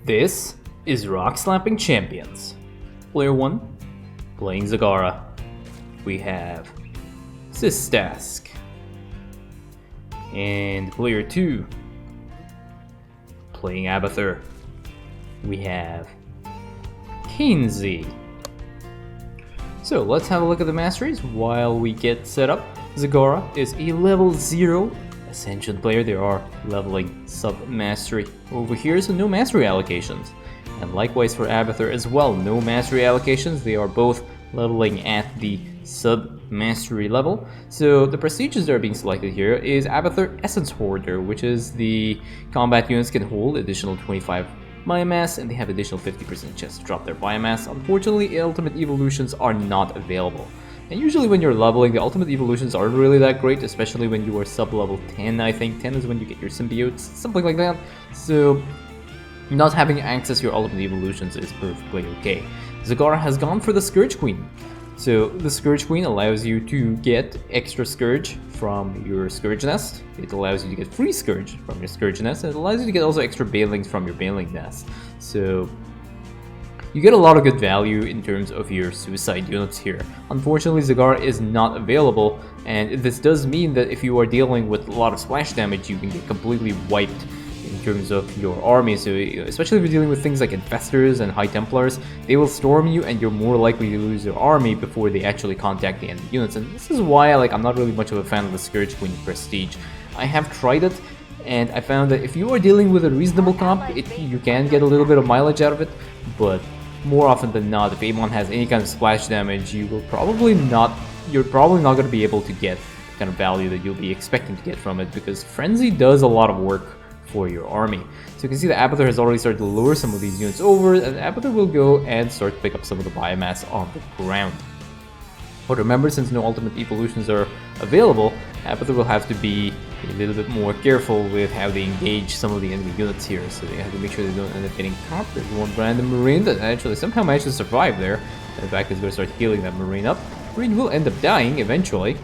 This is Rockslapping Champions. Player 1, playing Zagara. We have Sistask. And player 2, playing Abathur. We have Kinsey. So let's have a look at the masteries while we get set up. Zagara is a level 0 Ascension player. They are leveling sub-mastery over here, so no mastery allocations. And likewise for Abathur as well, no mastery allocations. They are both leveling at the sub-mastery level. So the prestiges that are being selected here is Abathur Essence Hoarder, which is the combat units can hold additional 25 biomass, and they have additional 50% chance to drop their biomass. Unfortunately, ultimate evolutions are not available. And usually when you're leveling, the ultimate evolutions aren't really that great, especially when you are sub-level 10, I think. 10 is when you get your symbiotes, something like that. So not having access to your ultimate evolutions is perfectly okay. Zagara has gone for the Scourge Queen. So the Scourge Queen allows you to get extra Scourge from your Scourge Nest. It allows you to get free Scourge from your Scourge Nest. And it allows you to get also extra Banelings from your Baneling Nest. So you get a lot of good value in terms of your suicide units here. Unfortunately, Zagara is not available, and this does mean that if you are dealing with a lot of splash damage, you can get completely wiped in terms of your army. So especially if you're dealing with things like Infestors and High Templars, they will storm you and you're more likely to lose your army before they actually contact the enemy units. And this is why I'm not really much of a fan of the Scourge Queen Prestige. I have tried it, and I found that if you are dealing with a reasonable comp, you can get a little bit of mileage out of it, but more often than not, if Amon has any kind of splash damage, you're probably not going to be able to get the kind of value that you'll be expecting to get from it, because Frenzy does a lot of work for your army. So you can see that Abathur has already started to lure some of these units over, and Abathur will go and start to pick up some of the biomass on the ground. But remember, since no ultimate evolutions are available, Abathur will have to be a little bit more careful with how they engage some of the enemy units here. So they have to make sure they don't end up getting caught. There's one random Marine that actually somehow managed to survive there. In fact, is going to start healing that Marine up. Marine will end up dying eventually,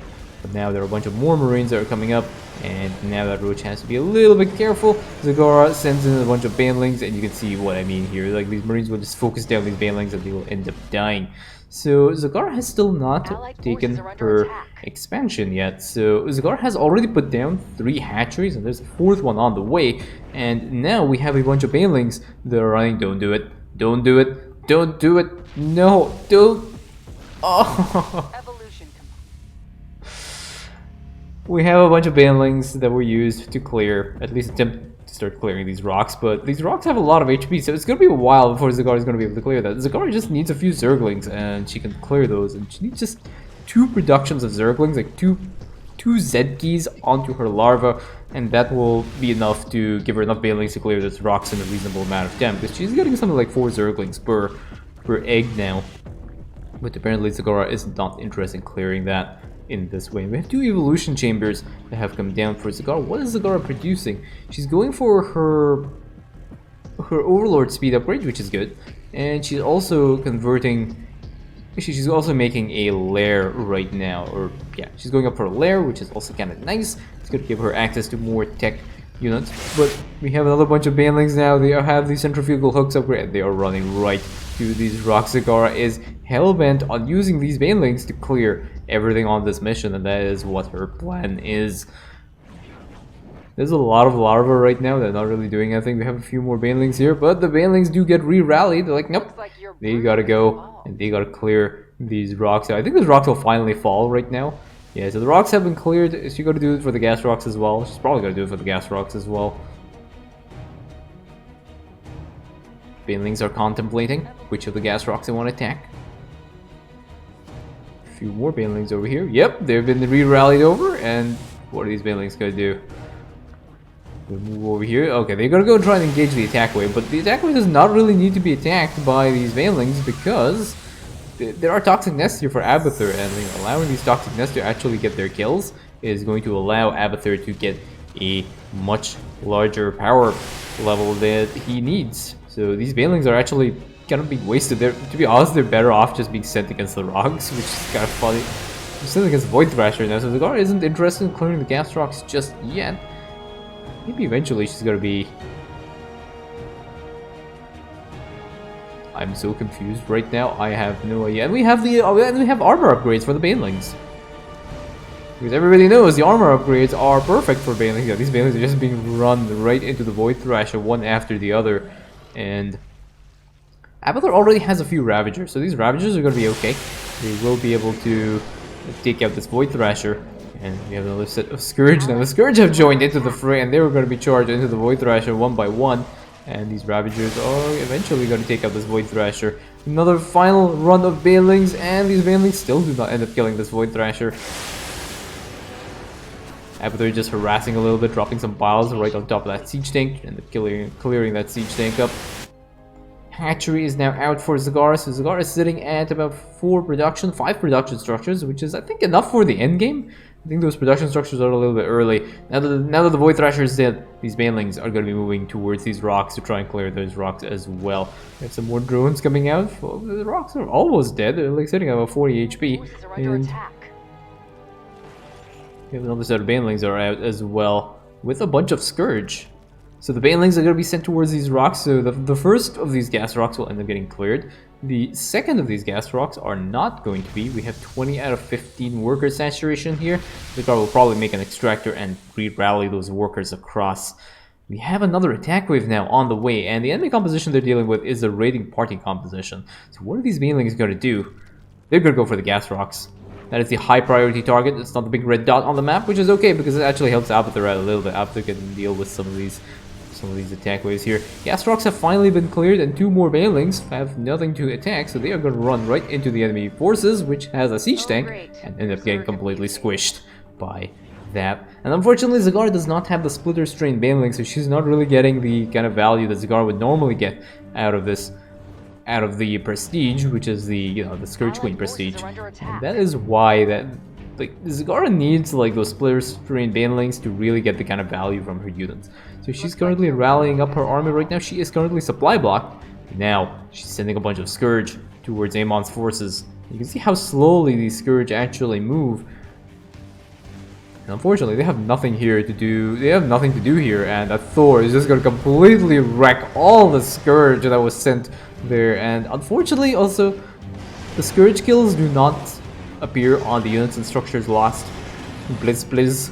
but now there are a bunch of more Marines that are coming up, and now that Roach has to be a little bit careful. Zagara sends in a bunch of Banelings, and you can see what I mean here. Like, these Marines will just focus down these Banelings and they will end up dying. So Zagara has still not taken her expansion yet. So Zagara has already put down 3 hatcheries, and there's a 4th one on the way. And now we have a bunch of Banelings that are running. Don't do it. Don't do it. Don't do it. No, don't. Oh. We have a bunch of Banelings that were used to clear, at least attempt to start clearing these rocks, but these rocks have a lot of HP, so it's going to be a while before Zagara is going to be able to clear that. Zagara just needs a few Zerglings, and she can clear those, and she needs just 2 productions of Zerglings, like two Z-keys onto her larva, and that will be enough to give her enough Banelings to clear those rocks in a reasonable amount of time, because she's getting something like 4 Zerglings per egg now. But apparently Zagara is not interested in clearing that in this way. We have 2 evolution chambers that have come down for Zagara. What is Zagara producing? She's going for her Overlord speed upgrade, which is good, and she's also converting. She's also making a lair right now, or yeah, she's going up for a lair, which is also kind of nice. It's going to give her access to more tech units. But we have another bunch of Banelings now. They have the centrifugal hooks upgrade. They are running right to these rocks. Zagara is hellbent on using these Banelings to clear everything on this mission, and that is what her plan is. There's a lot of larvae right now. They're not really doing anything. We have a few more Banelings here, but the Banelings do get re-rallied. They're like, nope, they gotta go, and they gotta clear these rocks. I think these rocks will finally fall right now. Yeah, so the rocks have been cleared. Is she gonna do it for the gas rocks as well? She's probably gonna do it for the gas rocks as well. Banelings are contemplating which of the gas rocks they want to attack. A few more Banelings over here. Yep, they've been re-rallied over, and what are these Banelings gonna do? They move over here. Okay, they're gonna go try and engage the attack wave, but the attack wave does not really need to be attacked by these Banelings because there are toxic nests here for Abathur, and allowing these toxic nests to actually get their kills is going to allow Abathur to get a much larger power level that he needs. So these Banelings are actually gonna be wasted. To be honest, they're better off just being sent against the rocks, which is kind of funny. They're sent against Void Thrasher now, so Zagara isn't interested in clearing the gas rocks just yet. Maybe eventually she's gonna be I'm so confused right now. I have no idea. And we have armor upgrades for the banelings. Because everybody knows the armor upgrades are perfect for banelings. Yeah, these banelings are just being run right into the Void Thrasher one after the other. And Abathur already has a few Ravagers, so these Ravagers are going to be okay. They will be able to take out this Void Thrasher. And we have another set of Scourge. Now the Scourge have joined into the fray, and they were going to be charged into the Void Thrasher one by one. And these Ravagers are eventually going to take out this Void Thrasher. Another final run of Banelings, and these Banelings still do not end up killing this Void Thrasher. Abathur just harassing a little bit, dropping some piles right on top of that siege tank, and clearing that siege tank up. Hatchery is now out for Zagara, so Zagara is sitting at about 5 production structures, which is I think enough for the end game. I think those production structures are a little bit early. Now that the Void Thrasher is dead, these Banelings are going to be moving towards these rocks to try and clear those rocks as well. We have some more drones coming out. Well, the rocks are almost dead. They're like sitting at about 40 HP. And we have another set of Banelings are out as well, with a bunch of Scourge. So the Banelings are going to be sent towards these rocks, so the first of these gas rocks will end up getting cleared. The second of these gas rocks are not going to be. We have 20 out of 15 worker saturation here. The car will probably make an extractor and re-rally those workers across. We have another attack wave now on the way, and the enemy composition they're dealing with is a raiding party composition. So what are these Banelings going to do? They're going to go for the gas rocks. That is the high priority target. It's not the big red dot on the map, which is okay because it actually helps Abathur out a little bit. Abathur can deal with some of these attack waves here. Gas rocks have finally been cleared, and 2 more Banelings have nothing to attack, so they are going to run right into the enemy forces, which has a siege tank, and end up getting completely squished by that. And unfortunately, Zagara does not have the splitter strain Baneling, so she's not really getting the kind of value that Zagara would normally get out of this, out of the prestige, which is the the Scourge Queen prestige. And that is why Zagara needs those splitter strain Banelings to really get the kind of value from her units. So she's currently rallying up her army right now. She is currently supply blocked. Now she's sending a bunch of Scourge towards Amon's forces. You can see how slowly these Scourge actually move. And unfortunately, they have nothing here to do. They have nothing to do here, and that Thor is just going to completely wreck all the Scourge that was sent there. And unfortunately, also, the Scourge kills do not appear on the units and structures lost. Please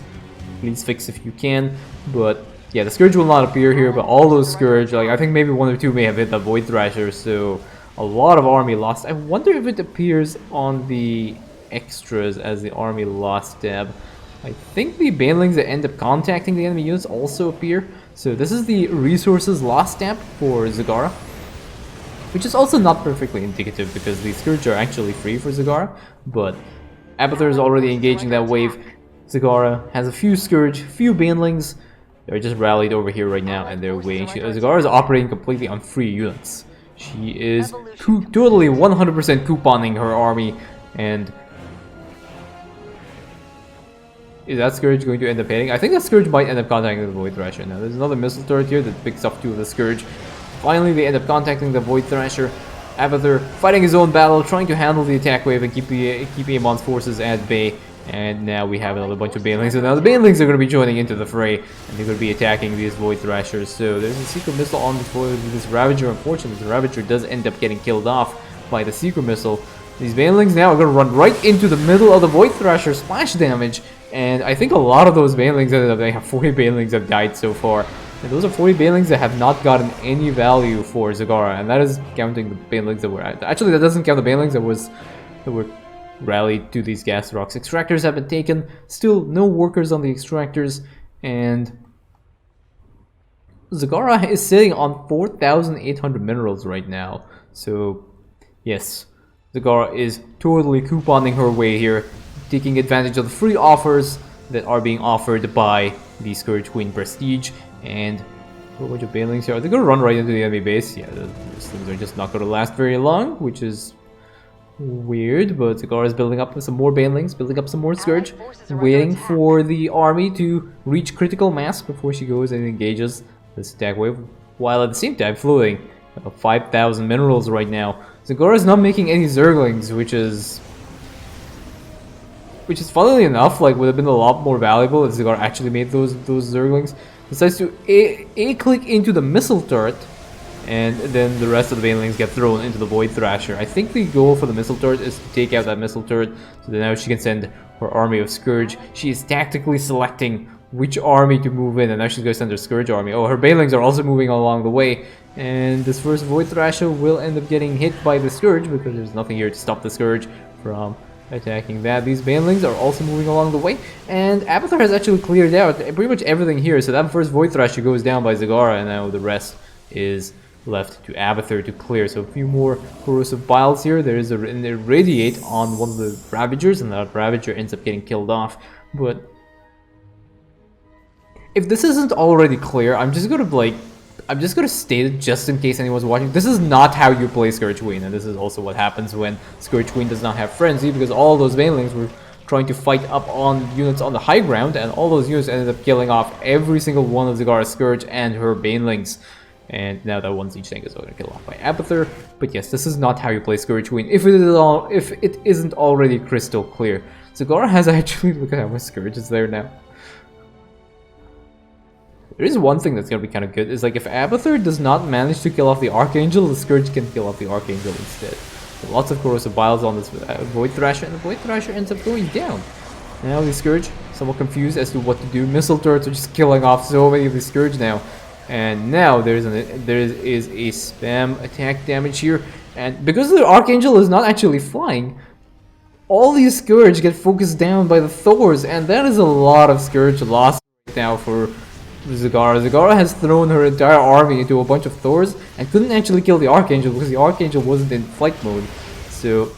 fix if you can. But yeah, the Scourge will not appear here, but all those Scourge, I think maybe 1 or 2 may have hit the Void Thrasher, so a lot of army lost. I wonder if it appears on the extras as the army lost tab. I think the Banelings that end up contacting the enemy units also appear. So this is the resources lost tab for Zagara, which is also not perfectly indicative because the Scourge are actually free for Zagara, but Abathur is already engaging that wave. Zagara has a few Scourge, few Banelings. They're just rallied over here right now and they're waiting. Zagara is operating completely on free units. She is totally 100% couponing her army, and is that Scourge going to end up hitting? I think that Scourge might end up contacting the Void Thrasher. Now there's another missile turret here that picks up 2 of the Scourge. Finally they end up contacting the Void Thrasher. Abathur fighting his own battle, trying to handle the attack wave and keep Amon's forces at bay. And now we have another bunch of Banelings. So now the Banelings are going to be joining into the fray, and they're going to be attacking these Void Thrashers. So there's a secret missile on this Ravager. Unfortunately, the Ravager does end up getting killed off by the secret missile. These Banelings now are going to run right into the middle of the Void Thrasher splash damage. And I think a lot of those Banelings ended up, they have 40 Banelings have died so far. And those are 40 Banelings that have not gotten any value for Zagara. And that is counting the Banelings that were actually, that doesn't count the Banelings that were rallied to these gas rocks. Extractors have been taken. Still no workers on the extractors. And Zagara is sitting on 4,800 minerals right now. So yes, Zagara is totally couponing her way here, taking advantage of the free offers that are being offered by the Scourge Queen Prestige. And a bunch of Banelings here. Are they going to run right into the enemy base? Yeah, those things are just not going to last very long, which is weird. But Zagara is building up some more Banelings, building up some more Scourge, waiting for the army to reach critical mass before she goes and engages this attack wave, while at the same time floating 5,000 minerals right now. Zagara is not making any Zerglings, which is funnily enough would have been a lot more valuable if Zagara actually made those Zerglings. Decides to A-click into the missile turret and then the rest of the banelings get thrown into the Void Thrasher. I think the goal for the missile turret is to take out that missile turret, so that now she can send her army of Scourge. She is tactically selecting which army to move in, and now she's going to send her Scourge army. Oh, her banelings are also moving along the way, and this first Void Thrasher will end up getting hit by the Scourge because there's nothing here to stop the Scourge from attacking that. These banelings are also moving along the way, and Abathur has actually cleared out pretty much everything here, so that first Void Thrasher goes down by Zagara, and now the rest is left to Abathur to clear. So a few more Corrosive Biles here. There is an Irradiate on one of the Ravagers, and that Ravager ends up getting killed off. But if this isn't already clear, I'm just gonna state it just in case anyone's watching. This is not how you play Scourge Queen, and this is also what happens when Scourge Queen does not have Frenzy, because all those banelings were trying to fight up on units on the high ground, and all those units ended up killing off every single one of Zagara's Scourge and her banelings. And now that one siege tank is going to kill off by Abathur. But yes, this is not how you play Scourge Queen, if it isn't already crystal clear. Zagara has actually, look at how much Scourge is there now. There is one thing that's going to be kind of good, is like if Abathur does not manage to kill off the Archangel, the Scourge can kill off the Archangel instead. So lots of Corrosive Biles on this Void Thrasher, and the Void Thrasher ends up going down. Now the Scourge, somewhat confused as to what to do. Missile turrets are just killing off so many of the Scourge now. And now there is a spam attack damage here, and because the Archangel is not actually flying, all these Scourge get focused down by the Thors, and that is a lot of Scourge lost right now for Zagara. Zagara has thrown her entire army into a bunch of Thors and couldn't actually kill the Archangel because the Archangel wasn't in flight mode. So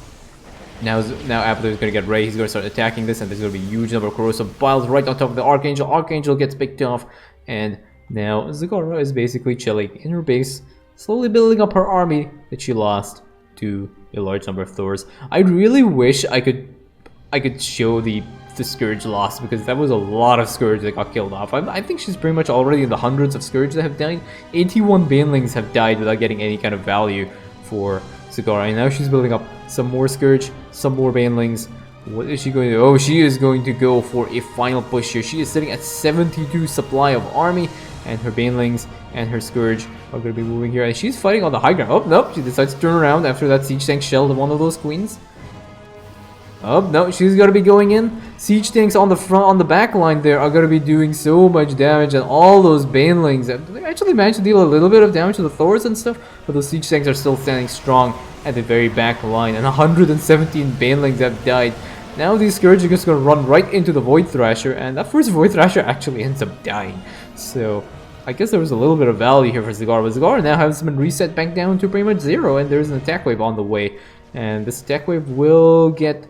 now Abathur is going to get ready. He's going to start attacking this, and there's going to be a huge number of Corrosive Biles right on top of the Archangel. Archangel gets picked off, and now Zagara is basically chilling in her base, slowly building up her army that she lost to a large number of Thors. I really wish I could show the Scourge loss, because that was a lot of Scourge that got killed off. I think she's pretty much already in the hundreds of Scourge that have died. 81 banelings have died without getting any kind of value for Zagara, and now she's building up some more Scourge, some more banelings. What is she going to do? Oh, she is going to go for a final push here. She is sitting at 72 supply of army, and her banelings and her Scourge are going to be moving here, and she's fighting on the high ground. Oh, nope, she decides to turn around after that siege tank shelled one of those queens. Oh, no, she's going to be going in. Siege tanks on the front, on the back line there are going to be doing so much damage, and all those banelings, they actually managed to deal a little bit of damage to the Thors and stuff, but those siege tanks are still standing strong at the very back line, and 117 banelings have died. Now these Scourge are just going to run right into the Void Thrasher, and that first Void Thrasher actually ends up dying. So I guess there was a little bit of value here for Zagara, but Zagara now has been reset back down to pretty much 0, and there's an attack wave on the way. And this attack wave will get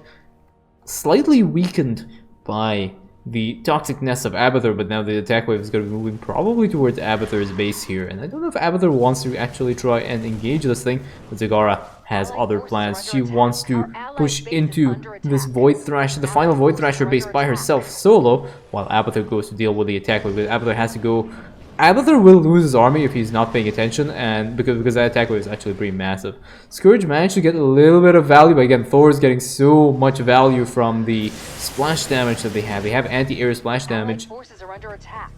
slightly weakened by the toxicness of Abathur, but now the attack wave is going to be moving probably towards Abathur's base here. And I don't know if Abathur wants to actually try and engage this thing, but Zagara has other plans. She wants to push into this Void Thrasher, the final Void Thrasher base by herself solo, while Abathur goes to deal with the attack wave. But Abathur has to go. Abathur will lose his army if he's not paying attention, and because that attack wave is actually pretty massive. Scourge managed to get a little bit of value, but again, Thor is getting so much value from the splash damage that they have. They have anti-air splash damage.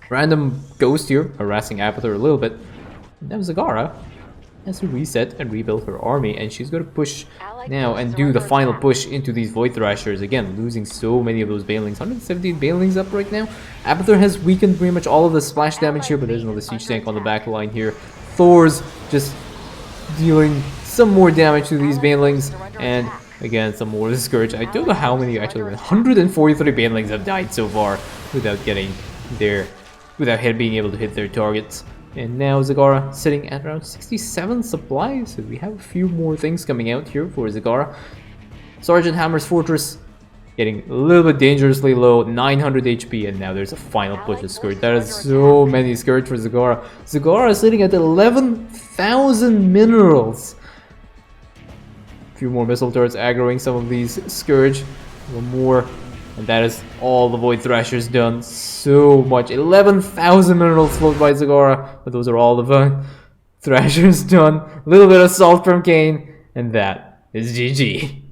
Random ghost here, harassing Abathur a little bit. Now Zagara has to reset and rebuild her army, and she's going to push now and do the final push into these Void Thrashers. Again, losing so many of those banelings. 117 banelings up right now. Abathur has weakened pretty much all of the splash damage here, but there's another siege tank on the back line here. Thor's just dealing some more damage to these banelings, and again, some more of the Scourge. I don't know how many actually. 143 banelings have died so far without getting their, without being able to hit their targets. And now Zagara sitting at around 67 supplies, so we have a few more things coming out here for Zagara. Sergeant Hammer's Fortress getting a little bit dangerously low, 900 HP, and now there's a final push of Scourge. That is so many Scourge for Zagara. Zagara is sitting at 11,000 minerals. A few more missile turrets aggroing some of these Scourge. One more. And that is all the Void Thrashers done. So much. 11,000 minerals flowed by Zagara. But those are all the Void Thrashers done. A little bit of salt from Kane. And that is GG.